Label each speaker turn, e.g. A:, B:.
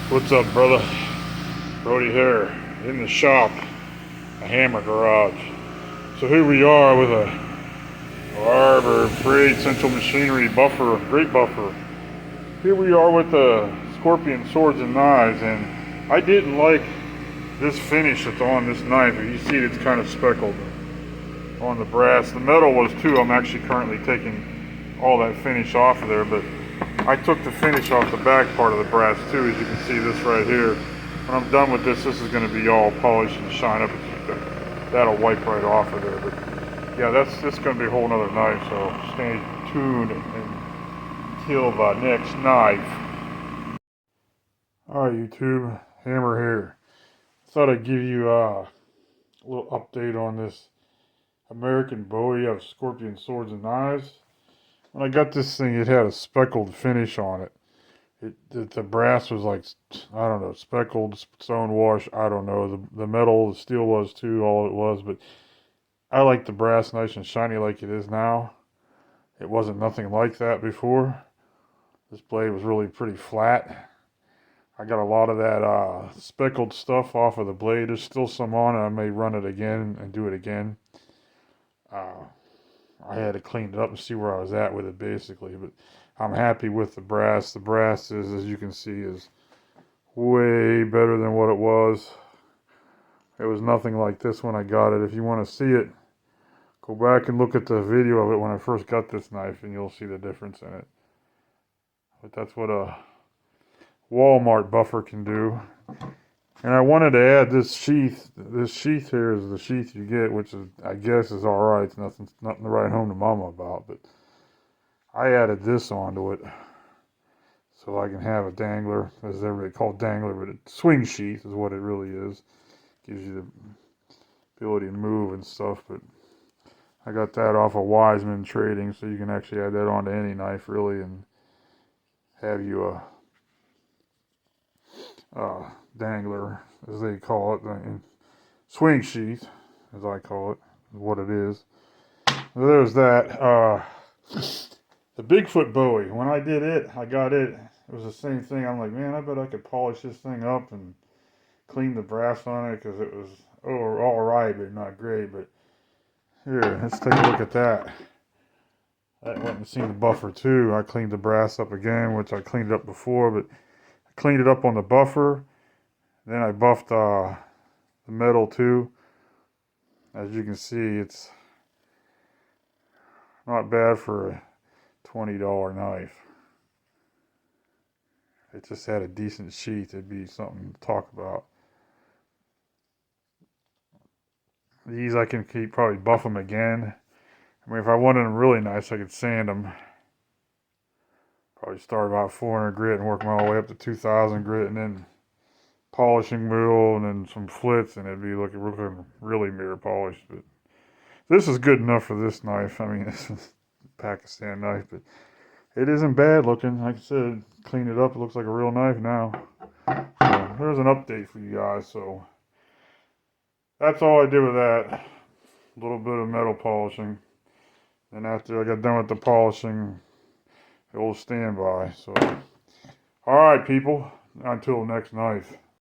A: What's up, brother? Brody here in the shop, a hammer garage. So here we are with a Arbor Braid Central Machinery buffer, great buffer. Here we are with the Scorpion Swords and Knives, and I didn't like this finish that's on this knife. If you see it's kind of speckled on the brass. The metal was too. I'm actually currently taking all that finish off of there, but I took the finish off the back part of the brass too, as you can see this right here. When I'm done with this, this is going to be all polished and shine up. That'll wipe right off of there. But yeah, that's going to be a whole nother knife, so stay tuned until the next knife. Alright, YouTube, Hammer here. Thought I'd give you a little update on this American Bowie of Scorpion Swords and Knives. When I got this thing, it had a speckled finish on it. The brass was like, I don't know, speckled, stone wash, I don't know. The metal, the steel was too, all it was. But I like the brass nice and shiny like it is now. It wasn't nothing like that before. This blade was really pretty flat. I got a lot of that speckled stuff off of the blade. There's still some on it. I may run it again and do it again. I had to clean it up and see where I was at with it basically, but I'm happy with the brass. The brass is, as you can see, is way better than what it was. It was nothing like this when I got it. If you want to see it, go back and look at the video of it when I first got this knife and you'll see the difference in it. But that's what a Walmart buffer can do. And I wanted to add this sheath. This sheath here is the sheath you get, which is, I guess, is all right. It's nothing to write home to mama about. But I added this onto it so I can have a dangler, as everybody called dangler, but a swing sheath is what it really is. Gives you the ability to move and stuff. But I got that off of Wiseman Trading, so you can actually add that onto any knife really, and have you a dangler, as they call it, swing sheath, as I call it, is what it is. So there's that. The Bigfoot Bowie, when I did it, I got it. It was the same thing. I'm like, man, I bet I could polish this thing up and clean the brass on it because it was all right, but not great. But here, let's take a look at that. I went and seen the buffer too. I cleaned the brass up again, which I cleaned it up before, but I cleaned it up on the buffer. Then I buffed the metal too. As you can see, it's not bad for a $20 knife. If it just had a decent sheath, it'd be something to talk about. These I can probably buff them again. I mean, if I wanted them really nice, I could sand them. Probably start about 400 grit and work my way up to 2,000 grit, and then polishing wheel, and then some flits, and it'd be looking really mirror polished. But this is good enough for this knife. I mean, this is a Pakistan knife, but it isn't bad looking. Like I said, clean it up. It looks like a real knife now. So there's an update for you guys. So that's all I did with that. A little bit of metal polishing. And after I got done with the polishing, it will stand by. So, all right, people. Until next knife.